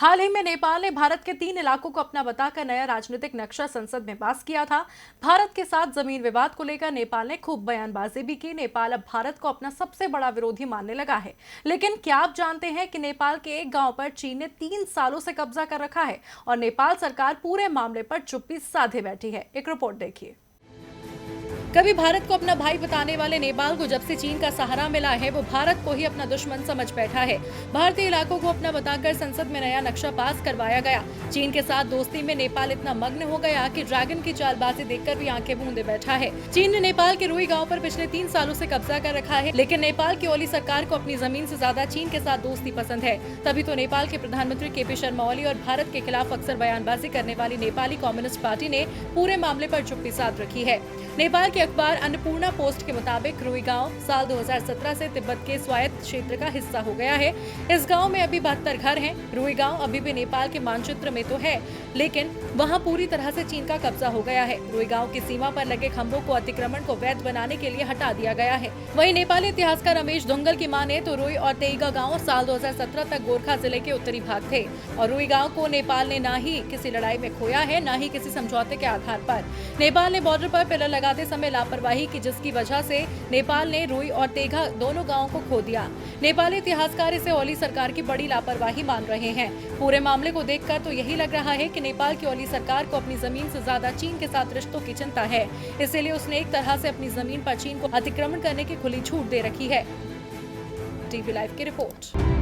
हाल ही में नेपाल ने भारत के 3 इलाकों को अपना बताकर नया राजनीतिक नक्शा संसद में पास किया था। भारत के साथ जमीन विवाद को लेकर नेपाल ने खूब बयानबाजी भी की। नेपाल अब भारत को अपना सबसे बड़ा विरोधी मानने लगा है। लेकिन क्या आप जानते हैं कि नेपाल के एक गांव पर चीन ने 3 सालों से कब्जा कर रखा है और नेपाल सरकार पूरे मामले पर चुप्पी साधे बैठी है। एक रिपोर्ट देखिए। कभी भारत को अपना भाई बताने वाले नेपाल को जब से चीन का सहारा मिला है, वो भारत को ही अपना दुश्मन समझ बैठा है। भारतीय इलाकों को अपना बताकर संसद में नया नक्शा पास करवाया गया। चीन के साथ दोस्ती में नेपाल इतना मग्न हो गया कि ड्रैगन की चालबाजी देखकर भी आंखें मूंदे बैठा है। चीन ने नेपाल के रुई गाँव पर पिछले 3 सालों से कब्जा कर रखा है, लेकिन नेपाल की ओली सरकार को अपनी जमीन से ज्यादा चीन के साथ दोस्ती पसंद है। तभी तो नेपाल के प्रधानमंत्री KP शर्मा ओली और भारत के खिलाफ अक्सर बयानबाजी करने वाली नेपाली कम्युनिस्ट पार्टी ने पूरे मामले पर चुप्पी साध रखी है। नेपाल के अखबार अन्नपूर्णा पोस्ट के मुताबिक रुई गांव साल 2017 से तिब्बत के स्वायत्त क्षेत्र का हिस्सा हो गया है। इस गांव में अभी 72 घर हैं। रुई गांव अभी भी नेपाल के मानचित्र में तो है, लेकिन वहां पूरी तरह से चीन का कब्जा हो गया है। रुई गांव की सीमा पर लगे खंभों को अतिक्रमण को वैध बनाने के लिए हटा दिया गया है। वहीं नेपाली इतिहासकार रमेश धुंगल की माने तो रुई और तेईगा गाँव साल 2017 तक गोरखा जिले के उत्तरी भाग थे और रुई गाँव को नेपाल ने न ही किसी लड़ाई में खोया है, न ही किसी समझौते के आधार पर। नेपाल ने बॉर्डर पर पिलर लगाते समय लापरवाही की, जिसकी वजह से नेपाल ने रुई और तेघा दोनों गांवों को खो दिया। नेपाली इतिहासकार इसे ओली सरकार की बड़ी लापरवाही मान रहे हैं। पूरे मामले को देखकर तो यही लग रहा है कि नेपाल की ओली सरकार को अपनी जमीन से ज्यादा चीन के साथ रिश्तों की चिंता है। इसीलिए उसने एक तरह से अपनी जमीन पर चीन को अतिक्रमण करने की खुली छूट दे रखी है। टीवी लाइव की रिपोर्ट।